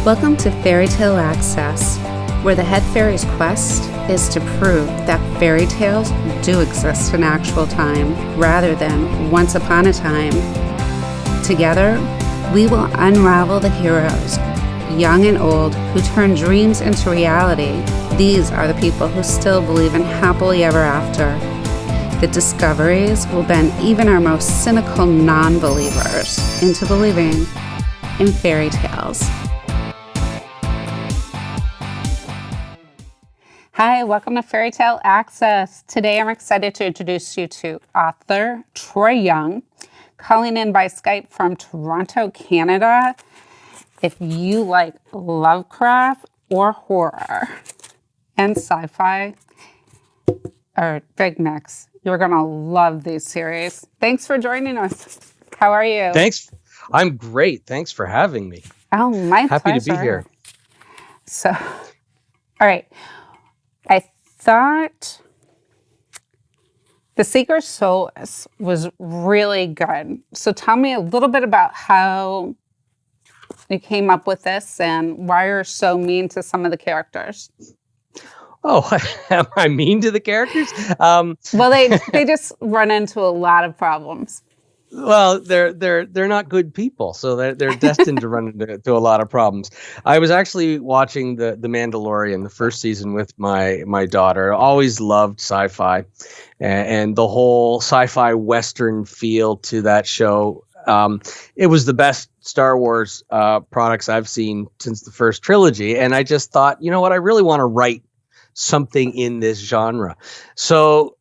Welcome to Fairy Tale Access, where the head fairy's quest is to prove that fairy tales do exist in actual time rather than once upon a time. Together, we will unravel the heroes, young and old, who turn dreams into reality. These are the people who still believe in happily ever after. The discoveries will bend even our most cynical non-believers into believing in fairy tales. Hi, welcome to Fairy Tale Access. Today I'm excited to introduce you to author Troy Young, calling in by Skype from Toronto, Canada. If you like Lovecraft or horror and sci-fi, or big mix, you're going to love these series. Thanks for joining us. How are you? Thanks. I'm great. Thanks for having me. Oh, my Happy pleasure. to be here. So, all right. I thought The Seeker's Solace was really good. So tell me a little bit about how you came up with this and why you're so mean to some of the characters. Oh, am I mean to the characters? Well, they just run into a lot of problems. Well, they're not good people, so they're destined to run into a lot of problems. I was actually watching the Mandalorian, the first season, with my daughter. Always loved sci-fi, and the whole sci-fi Western feel to that show. It was the best Star Wars products I've seen since the first trilogy, and I just thought, you know what, I really want to write something in this genre. So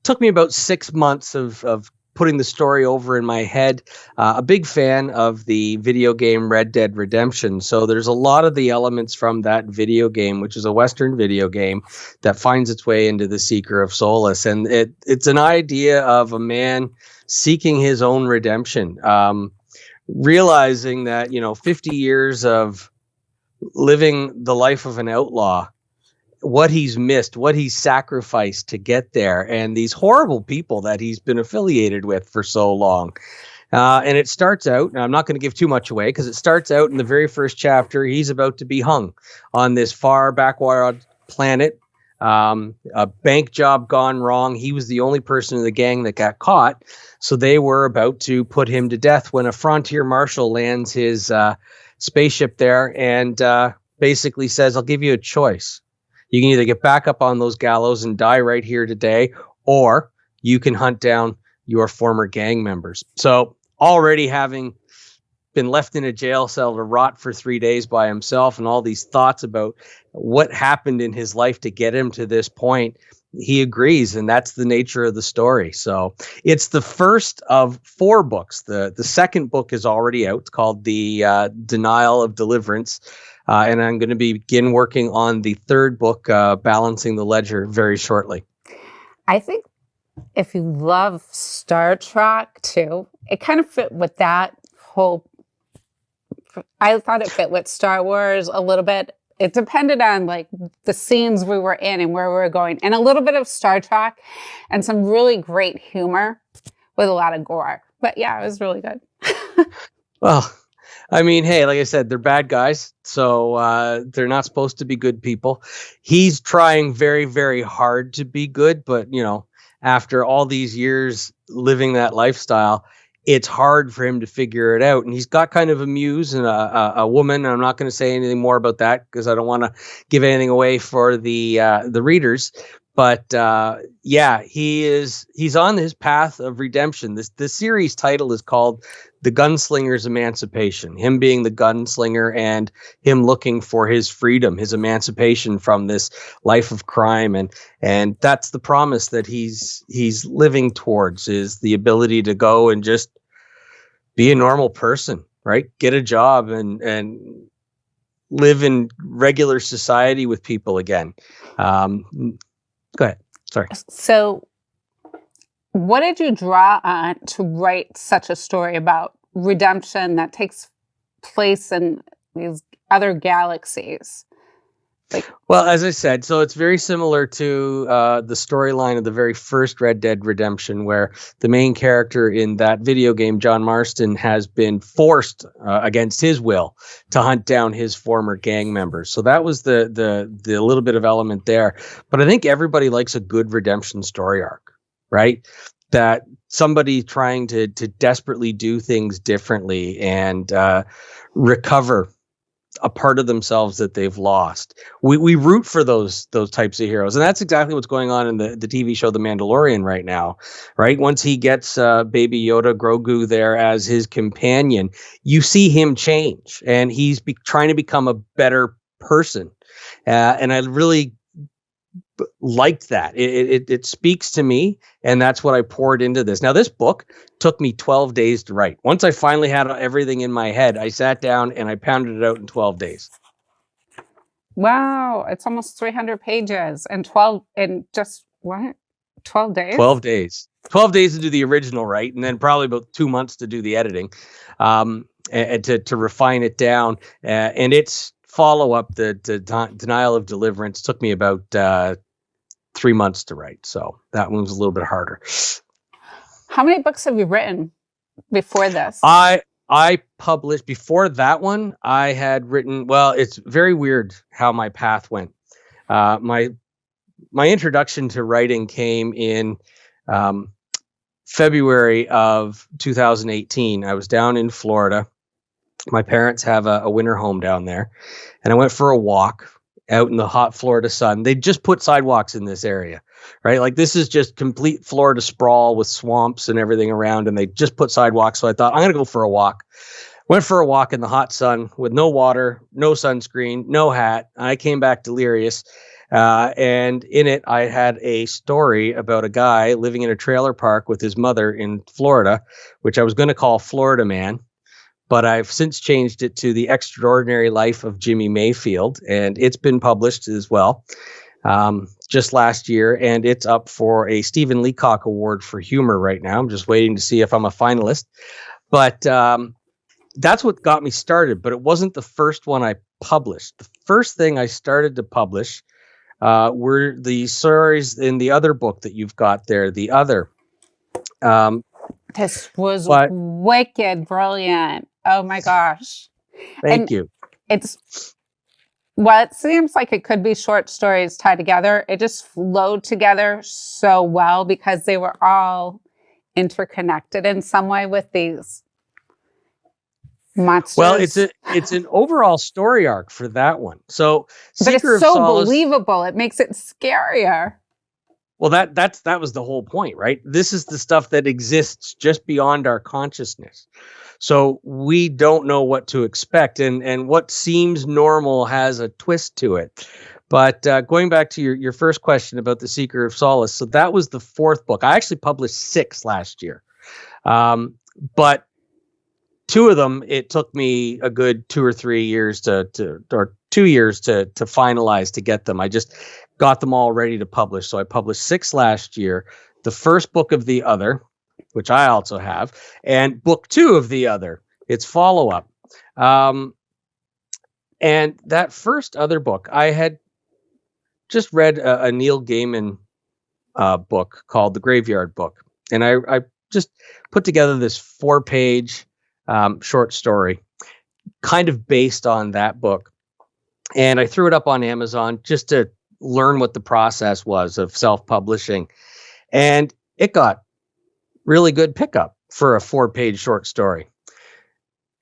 took me about 6 months of putting the story over in my head. A big fan of the video game Red Dead Redemption. So there's a lot of the elements from that video game, which is a Western video game, that finds its way into The Seeker of Solace. And it's an idea of a man seeking his own redemption, realizing that, 50 years of living the life of an outlaw, what he's missed, what he's sacrificed to get there, and these horrible people that he's been affiliated with for so long. And it starts out, and I'm not going to give too much away, because it starts out in the very first chapter. He's about to be hung on this far backwater planet. A bank job gone wrong. He was the only person in the gang that got caught. So they were about to put him to death when a frontier marshal lands his spaceship there and basically says, I'll give you a choice. You can either get back up on those gallows and die right here today, or you can hunt down your former gang members. So already having been left in a jail cell to rot for 3 days by himself, and all these thoughts about what happened in his life to get him to this point, he agrees, and that's the nature of the story. So it's the first of 4 books. The second book is already out. It's called The Denial of Deliverance. And I'm going to begin working on the third book, Balancing the Ledger, very shortly. I think if you love Star Trek too, it kind of fit with that whole. I thought it fit with Star Wars a little bit. It depended on like the scenes we were in and where we were going, and a little bit of Star Trek and some really great humor with a lot of gore. But yeah, it was really good. Well, I mean, hey, like I said, they're bad guys, so they're not supposed to be good people. He's trying very, very hard to be good, but, after all these years living that lifestyle, it's hard for him to figure it out. And he's got kind of a muse and a woman. I'm not going to say anything more about that because I don't want to give anything away for the readers. But yeah, he's on his path of redemption. This series title is called The Gunslinger's Emancipation. Him being the gunslinger and him looking for his freedom, his emancipation from this life of crime, and that's the promise that he's living towards, is the ability to go and just be a normal person, right? Get a job and live in regular society with people again. Go ahead. Sorry. So what did you draw on to write such a story about redemption that takes place in these other galaxies? Well, as I said, so it's very similar to the storyline of the very first Red Dead Redemption, where the main character in that video game, John Marston, has been forced against his will to hunt down his former gang members. So that was the little bit of element there. But I think everybody likes a good redemption story arc, right? That somebody trying to desperately do things differently and recover a part of themselves that they've lost. We root for those types of heroes, and that's exactly what's going on in the TV show The Mandalorian right now. Right, once he gets Baby Yoda, Grogu there as his companion, you see him change, and he's trying to become a better person. And I really liked that. It speaks to me, and that's what I poured into this. Now, this book took me 12 days to write. Once I finally had everything in my head, I sat down and I pounded it out in 12 days. Wow, it's almost 300 pages and 12 in just what? 12 days? 12 days. 12 days to do the original, right? And then probably about 2 months to do the editing, and to refine it down. And its follow-up, the Denial of Deliverance, took me about 3 months to write. So that one was a little bit harder. How many books have you written before this? I published before that one. I had written, well, it's very weird how my path went. My introduction to writing came in February of 2018. I was down in Florida. My parents have a winter home down there, and I went for a walk out in the hot Florida sun. They just put sidewalks in this area, right? Like, this is just complete Florida sprawl with swamps and everything around, and they just put sidewalks. So I thought, I'm going to go for a walk. Went for a walk in the hot sun with no water, no sunscreen, no hat. I came back delirious. And in it, I had a story about a guy living in a trailer park with his mother in Florida, which I was going to call Florida Man. But I've since changed it to The Extraordinary Life of Jimmy Mayfield, and it's been published as well just last year, and it's up for a Stephen Leacock Award for humor right now. I'm just waiting to see if I'm a finalist. But that's what got me started, but it wasn't the first one I published. The first thing I started to publish were the stories in the other book that you've got there, The Other. This was wicked brilliant. Oh my gosh. Thank you. It seems like it could be short stories tied together. It just flowed together so well because they were all interconnected in some way with these monsters. Well, it's an overall story arc for that one. So, but it's so believable. It makes it scarier. Well, that was the whole point, right? This is the stuff that exists just beyond our consciousness. So we don't know what to expect, and what seems normal has a twist to it. But going back to your first question about The Seeker of Solace, so that was the fourth book. I actually published 6 last year. But 2 of them, it took me a good 2 or 3 years or 2 years to finalize, to get them. I just got them all ready to publish. So I published 6 last year. The first book of The Other, which I also have, and book 2 of The Other, its follow-up. And that first Other book, I had just read a Neil Gaiman book called The Graveyard Book. And I just put together this 4-page short story kind of based on that book. And I threw it up on Amazon just to learn what the process was of self-publishing. And it got really good pickup for a 4-page short story.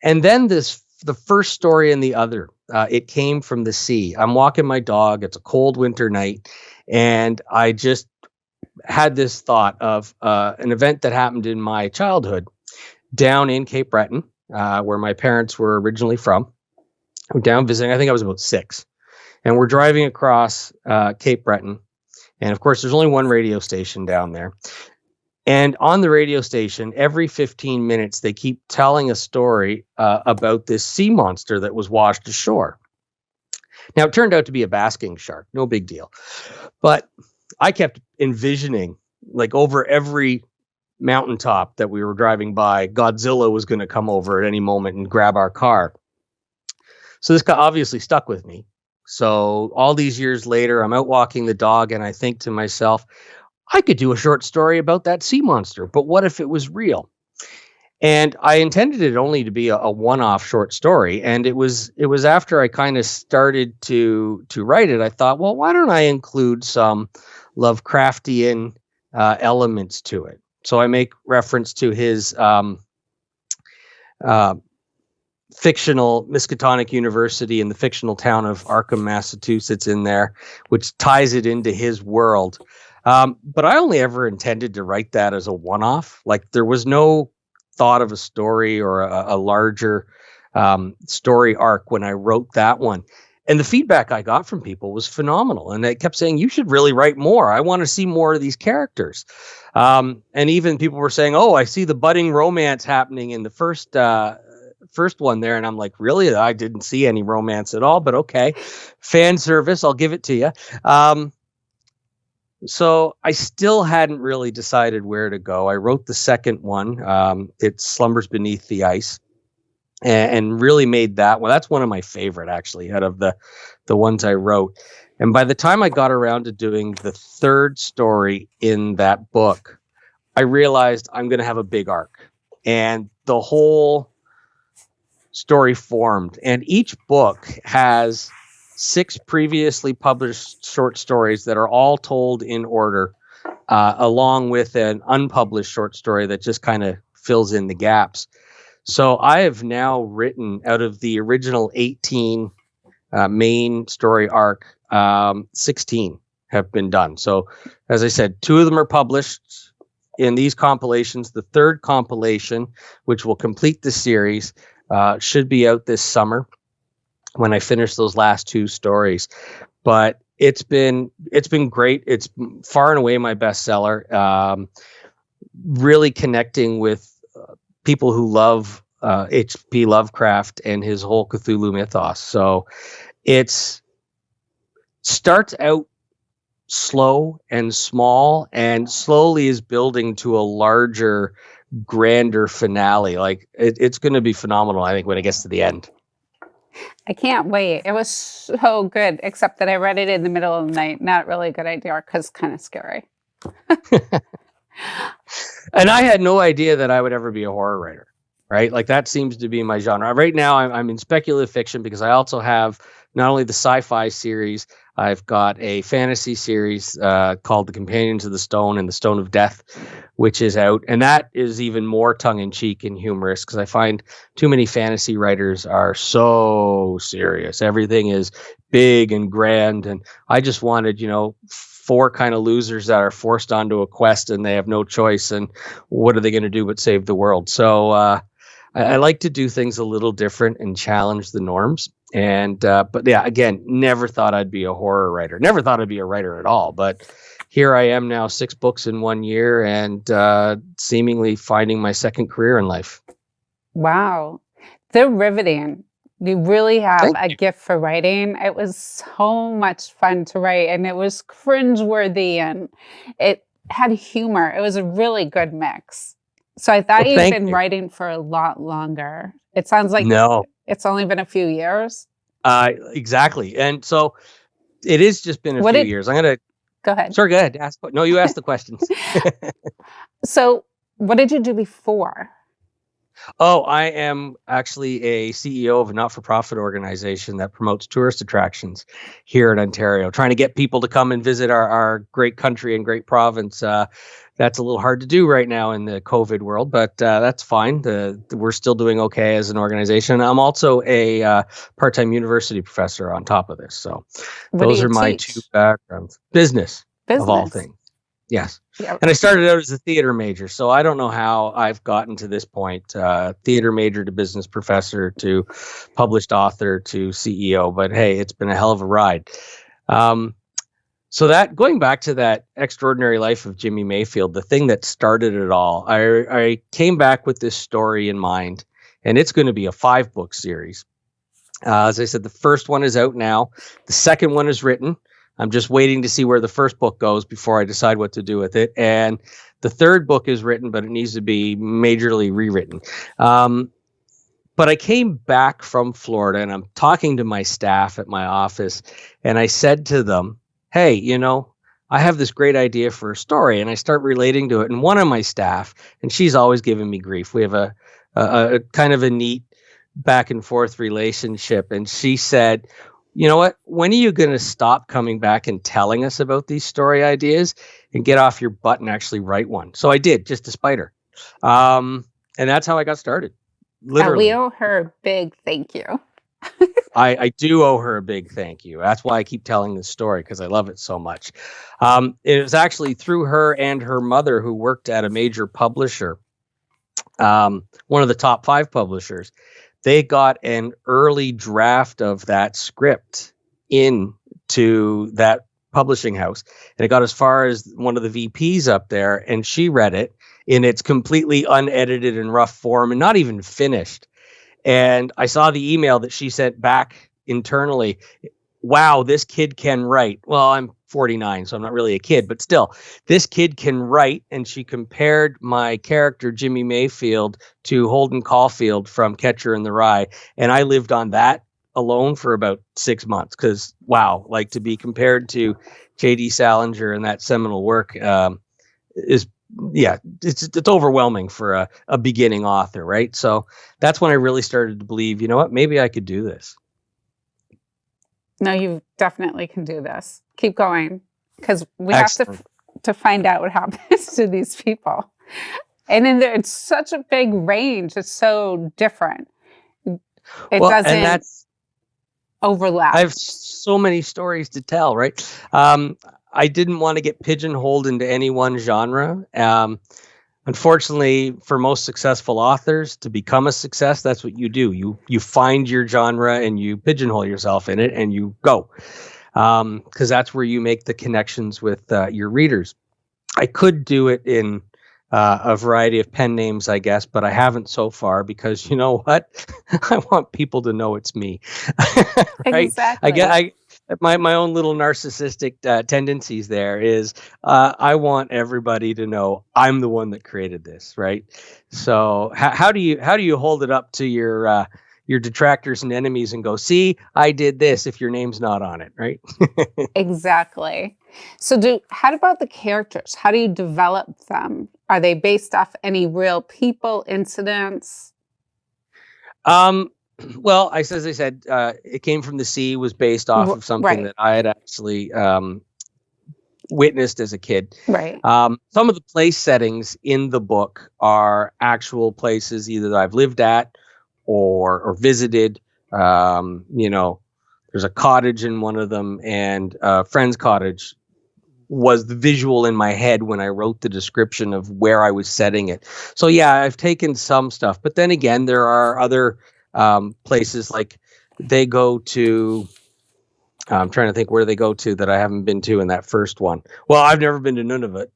And then the first story in The Other, it came from the sea. I'm walking my dog. It's a cold winter night. And I just had this thought of an event that happened in my childhood down in Cape Breton, where my parents were originally from. I'm down visiting. I think I was about 6. And we're driving across Cape Breton. And of course, there's only one radio station down there. And on the radio station, every 15 minutes, they keep telling a story about this sea monster that was washed ashore. Now, it turned out to be a basking shark. No big deal. But I kept envisioning, like, over every mountaintop that we were driving by, Godzilla was going to come over at any moment and grab our car. So this guy obviously stuck with me. So all these years later, I'm out walking the dog and I think to myself, I could do a short story about that sea monster, but what if it was real? And I intended it only to be a one-off short story. And it was after I kind of started to write it, I thought, well, why don't I include some Lovecraftian elements to it? So I make reference to his uh, fictional Miskatonic University in the fictional town of Arkham, Massachusetts in there, which ties it into his world. But I only ever intended to write that as a one-off. Like there was no thought of a story or a larger story arc when I wrote that one. And the feedback I got from people was phenomenal. And they kept saying, you should really write more. I want to see more of these characters. And even people were saying, oh, I see the budding romance happening in the first one there. And I'm like, really? I didn't see any romance at all, but okay. Fan service, I'll give it to you. So I still hadn't really decided where to go. I wrote the second one. It Slumbers Beneath the Ice, and really made that one. That's one of my favorite, actually, out of the ones I wrote. And by the time I got around to doing the third story in that book, I realized I'm going to have a big arc. And the whole story formed. And each book has 6 previously published short stories that are all told in order, along with an unpublished short story that just kind of fills in the gaps. So I have now written, out of the original 18 main story arc, 16 have been done. So as I said, 2 of them are published in these compilations. The third compilation, which will complete the series, should be out this summer when I finish those last 2 stories. But it's been great. It's far and away my bestseller. Really connecting with people who love H.P. Lovecraft and his whole Cthulhu mythos. So it's starts out slow and small and slowly is building to a larger, grander finale. Like it's going to be phenomenal, I think, when it gets to the end. I can't wait. It was so good, except that I read it in the middle of the night. Not really a good idea because kind of scary. And I had no idea that I would ever be a horror writer, right? Like that seems to be my genre. Right now, I'm in speculative fiction because I also have not only the sci-fi series, I've got a fantasy series called The Companions of the Stone and the Stone of Death, which is out. And that is even more tongue-in-cheek and humorous because I find too many fantasy writers are so serious. Everything is big and grand. And I just wanted, 4 kind of losers that are forced onto a quest and they have no choice. And what are they going to do but save the world? So I like to do things a little different and challenge the norms. And but yeah, again, never thought I'd be a horror writer. Never thought I'd be a writer at all. But here I am now, 6 books in 1 year, and seemingly finding my second career in life. Wow, they're riveting. You really have a gift for writing. It was so much fun to write, and it was cringeworthy, and it had humor. It was a really good mix. So I thought you'd been writing for a lot longer. It sounds like no. It's only been a few years. Exactly. And so it has just been a few years. I'm going to go ahead. Sure, go ahead. No, you ask the questions. So what did you do before? Oh, I am actually a CEO of a not-for-profit organization that promotes tourist attractions here in Ontario, trying to get people to come and visit our great country and great province. That's a little hard to do right now in the COVID world, but that's fine. We're still doing okay as an organization. I'm also a part-time university professor on top of this. So those are my 2 backgrounds. Business of all things. Yes. Yeah. And I started out as a theater major, so I don't know how I've gotten to this point, theater major to business professor to published author to CEO, but hey, it's been a hell of a ride. So that going back to that extraordinary life of Jimmy Mayfield, the thing that started it all, I came back with this story in mind, and it's going to be a 5-book series. As I said, the first one is out now. The second one is written. I'm just waiting to see where the first book goes before I decide what to do with it. And the third book is written, but it needs to be majorly rewritten. But I came back from Florida and I'm talking to my staff at my office, and I said to them, hey, I have this great idea for a story, and I start relating to it. And one of my staff, and she's always giving me grief. We have a kind of a neat back and forth relationship. And she said, you know what? When are you going to stop coming back and telling us about these story ideas and get off your butt and actually write one? So I did, just to spite her. And that's how I got started. We Literally. owe her a big thank you. I do owe her a big thank you. That's why I keep telling this story, because I love it so much. It was actually through her and her mother, who worked at a major publisher, one of the top 5 publishers. They got an early draft of that script into that publishing house, and it got as far as one of the VPs up there, and she read it in its completely unedited and rough form and not even finished. And I saw the email that she sent back internally. Wow, this kid can write. Well, I'm 49, so I'm not really a kid, but still, this kid can write. And she compared my character, Jimmy Mayfield, to Holden Caulfield from Catcher in the Rye. And I lived on that alone for about 6 months, because, wow, like, to be compared to J.D. Salinger and that seminal work is, yeah, it's overwhelming for a beginning author, right? So that's when I really started to believe, you know what, maybe I could do this. No, you definitely can do this. Keep going, because we Excellent. have to find out what happens to these people. And then it's such a big range. It's so different. It doesn't and that's overlap. I have so many stories to tell, right? I didn't want to get pigeonholed into any one genre. Unfortunately, for most successful authors, to become a success, that's what you do. You find your genre and you pigeonhole yourself in it, and you go, because that's where you make the connections with your readers. I could do it in a variety of pen names, I guess, but I haven't so far, because you know what? I want people to know it's me. Right? Exactly. My own little narcissistic tendencies there is I want everybody to know I'm the one that created this, right? So how do you hold it up to your detractors and enemies and go, see, I did this, if your name's not on it, right? Exactly. So how about the characters? How do you develop them? Are they based off any real people, incidents? Well, as I said, It Came from the Sea was based off of something Right. that I had actually witnessed as a kid. Right. Some of the place settings in the book are actual places either that I've lived at or visited. There's a cottage in one of them, and a friend's cottage was the visual in my head when I wrote the description of where I was setting it. So yeah, I've taken some stuff, but then again, there are other places, like they go to, I'm trying to think where they go to that I haven't been to in that first one. Well, I've never been to Nunavut.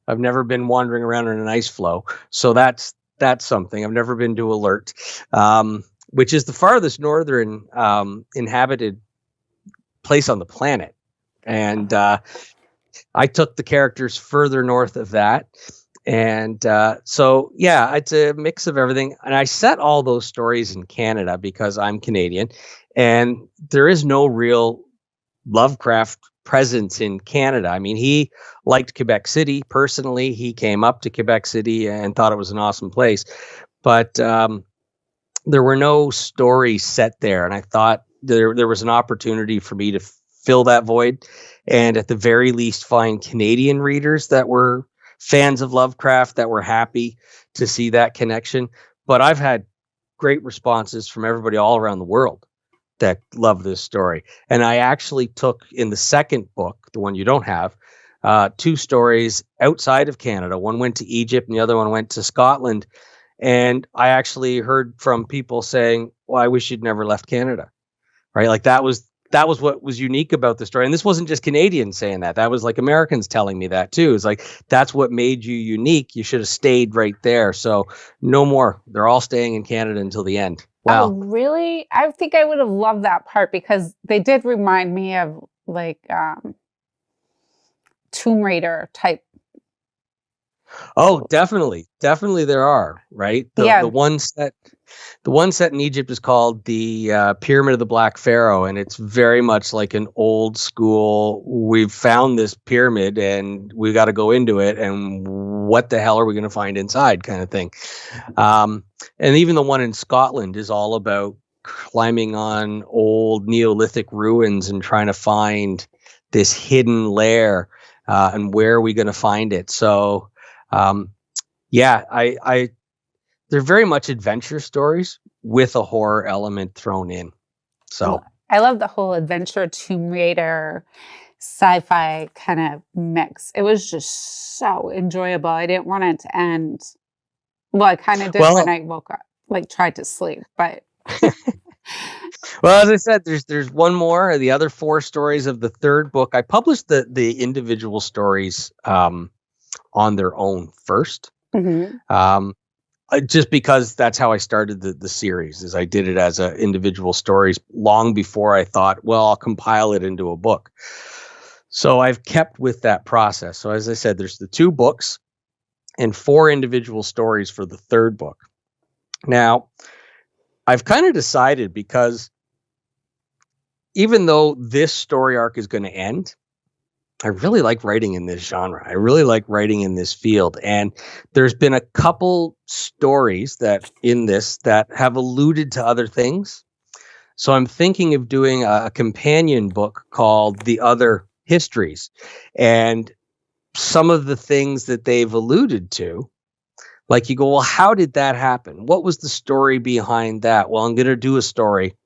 I've never been wandering around in an ice floe. So that's something. I've never been to Alert, which is the farthest northern inhabited place on the planet. And I took the characters further north of that. And so, yeah, it's a mix of everything. And I set all those stories in Canada because I'm Canadian, and there is no real Lovecraft presence in Canada. I mean, he liked Quebec City personally. He came up to Quebec City and thought it was an awesome place, but there were no stories set there. And I thought there was an opportunity for me to fill that void, and at the very least find Canadian readers that were fans of Lovecraft, that were happy to see that connection. But I've had great responses from everybody all around the world that love this story. And I actually took, in the second book, the one you don't have, 2 stories outside of Canada. One went to Egypt and the other one went to Scotland. And I actually heard from people saying, well, I wish you'd never left Canada, right? Like that was what was unique about the story. And this wasn't just Canadians saying that. That was like Americans telling me that too. It's like, that's what made you unique. You should have stayed right there. So no more. They're all staying in Canada until the end. Wow. Oh, really? I think I would have loved that part, because they did remind me of like Tomb Raider type. Oh, definitely there are, right? The Yeah. one set in Egypt is called the Pyramid of the Black Pharaoh, and it's very much like an old school. We've found this pyramid, and we got to go into it, and what the hell are we going to find inside, kind of thing. And even the one in Scotland is all about climbing on old Neolithic ruins and trying to find this hidden lair, and where are we going to find it? So, yeah, they're very much adventure stories with a horror element thrown in. So, I love the whole adventure Tomb Raider sci-fi kind of mix. It was just so enjoyable. I didn't want it to end. Well, I kind of did when I woke up, like tried to sleep, but well, as I said, there's one more. The other 4 stories of the third book, I published the individual stories on their own first. Just because that's how I started the series, is I did it as a individual stories long before I thought, well, I'll compile it into a book. So I've kept with that process. So as I said, there's the 2 books and 4 individual stories for the third book. Now, I've kind of decided, because even though this story arc is going to end, I really like writing in this genre. I really like writing in this field. And there's been a couple stories that have alluded to other things. So I'm thinking of doing a companion book called The Other Histories. And some of the things that they've alluded to, like you go, well, how did that happen? What was the story behind that? Well, I'm going to do a story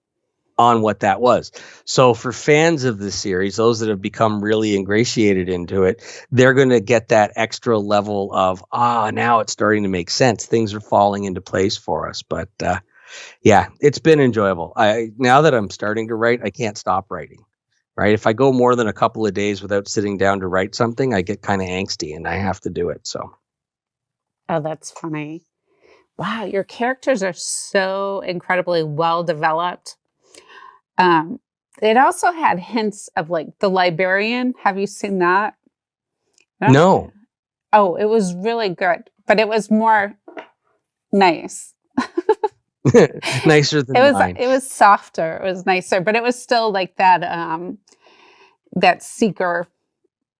on what that was. So for fans of the series, those that have become really ingratiated into it, they're going to get that extra level of, now it's starting to make sense. Things are falling into place for us. But yeah, it's been enjoyable. Now that I'm starting to write, I can't stop writing, right? If I go more than a couple of days without sitting down to write something, I get kind of angsty and I have to do it. So. Oh, that's funny. Wow, your characters are so incredibly well developed. It also had hints of like The Librarian. Have you seen that? No. Oh, it was really good, but it was more nice. Nicer than mine. It was softer. It was nicer, but it was still like that that seeker,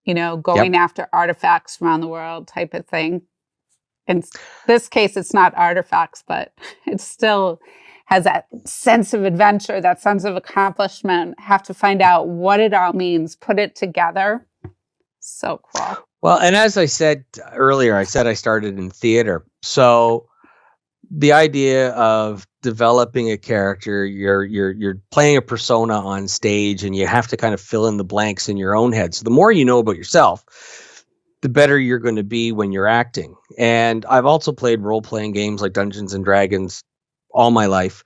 going after artifacts around the world type of thing. In this case, it's not artifacts, but it still has that sense of adventure, that sense of accomplishment, have to find out what it all means, put it together. So cool. Well, and as I said earlier, I started in theater. So the idea of developing a character, you're playing a persona on stage, and you have to kind of fill in the blanks in your own head. So the more you know about yourself, the better you're going to be when you're acting. And I've also played role-playing games like Dungeons and Dragons all my life.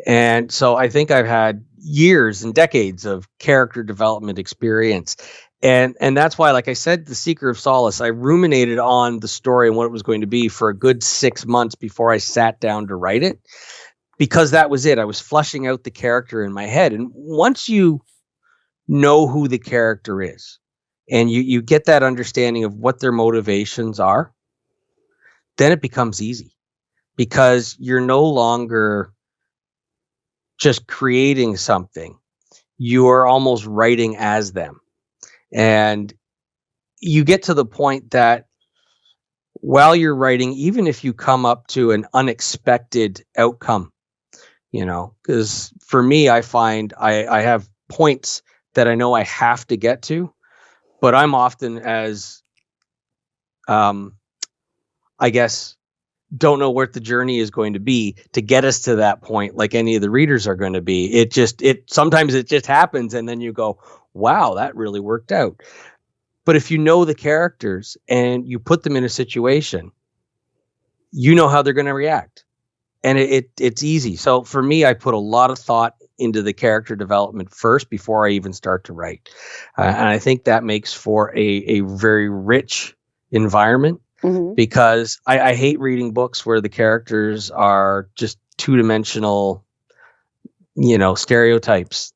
And so I think I've had years and decades of character development experience. And that's why, like I said, The Seeker of Solace, I ruminated on the story and what it was going to be for a good 6 months before I sat down to write it, because that was it. I was fleshing out the character in my head. And once you know who the character is, and you get that understanding of what their motivations are, then it becomes easy, because you're no longer just creating something. You are almost writing as them. And you get to the point that while you're writing, even if you come up to an unexpected outcome, because for me, I find I have points that I know I have to get to, but I'm often as, I guess, don't know what the journey is going to be to get us to that point, like any of the readers are going to be. Sometimes it just happens, and then you go, wow, that really worked out. But if you know the characters and you put them in a situation, you know how they're going to react, and it's easy. So for me, I put a lot of thought into the character development first before I even start to write, and I think that makes for a very rich environment. Mm-hmm. Because I hate reading books where the characters are just two-dimensional, stereotypes.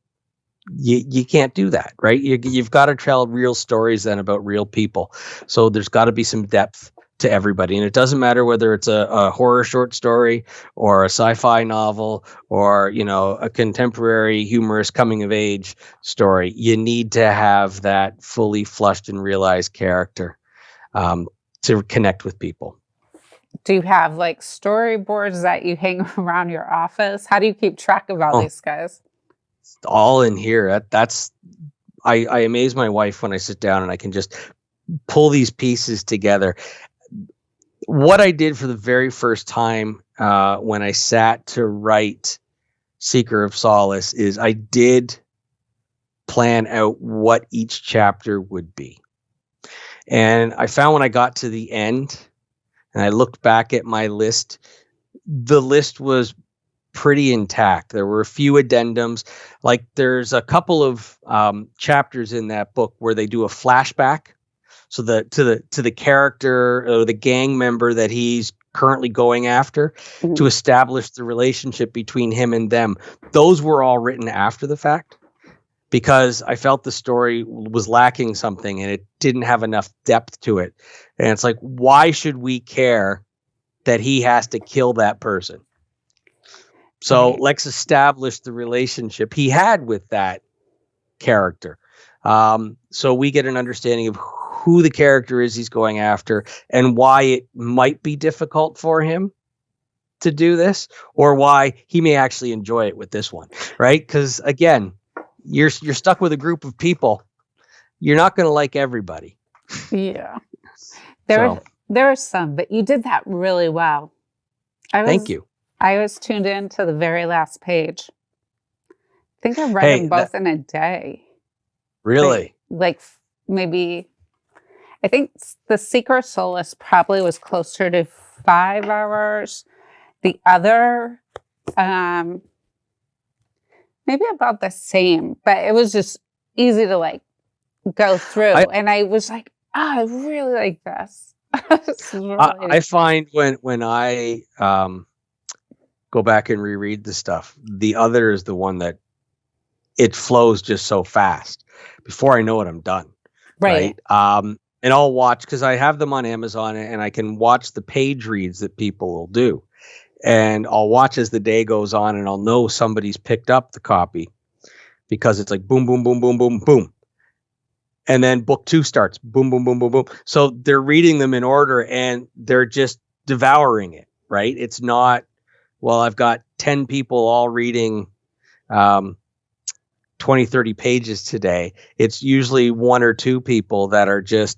You can't do that, right? You've got to tell real stories then about real people. So there's got to be some depth to everybody. And it doesn't matter whether it's a horror short story or a sci-fi novel or, you know, a contemporary humorous coming of age story. You need to have that fully flushed and realized character to connect with people. Do you have like storyboards that you hang around your office? How do you keep track of all these guys? All in here. I amaze my wife when I sit down and I can just pull these pieces together. What I did for the very first time when I sat to write Seeker of Solace is I did plan out what each chapter would be. And I found when I got to the end and I looked back at my list, the list was pretty intact. There were a few addendums. Like there's a couple of chapters in that book where they do a flashback. So to the character or the gang member that he's currently going after to establish the relationship between him and them. Those were all written after the fact because I felt the story was lacking something and it didn't have enough depth to it. And it's like, why should we care that he has to kill that person? So let's establish the relationship he had with that character. So we get an understanding of who the character is he's going after and why it might be difficult for him to do this or why he may actually enjoy it with this one, right? Because again, you're stuck with a group of people. You're not going to like everybody. Yeah. There are some, but you did that really well. Thank you. I was tuned in to the very last page. I think I read them both in a day. Really? Like maybe, I think the Seeker of Solace probably was closer to 5 hours. The other, maybe about the same, but it was just easy to like go through. And I was like, I really like this. I find when I go back and reread the stuff, the other is the one that it flows just so fast. Before I know it, I'm done. Right. And I'll watch because I have them on Amazon and I can watch the page reads that people will do. And I'll watch as the day goes on and I'll know somebody's picked up the copy because it's like boom, boom, boom, boom, boom, boom. And then book 2 starts boom, boom, boom, boom, boom. So they're reading them in order and they're just devouring it. Right. It's not, well, I've got 10 people all reading 20, 30 pages today. It's usually 1 or 2 people that are just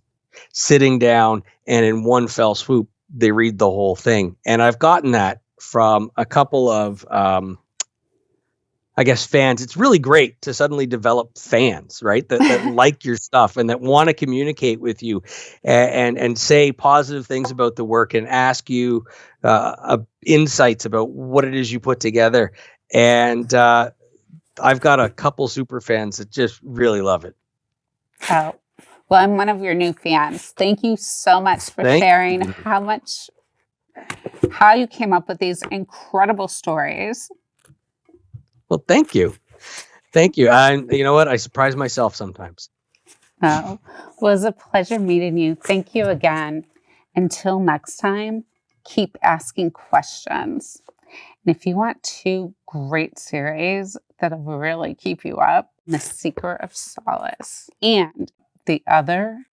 sitting down and in one fell swoop, they read the whole thing. And I've gotten that from a couple of, I guess, fans. It's really great to suddenly develop fans, right? That like your stuff and that want to communicate with you and say positive things about the work and ask you insights about what it is you put together. And I've got a couple super fans that just really love it. Oh, well, I'm one of your new fans. Thank you so much for sharing how you came up with these incredible stories. Well, thank you. Thank you. And you know what? I surprise myself sometimes. Oh, well, it was a pleasure meeting you. Thank you again. Until next time, keep asking questions. And if you want 2 great series that'll really keep you up, The Seeker of Solace and the other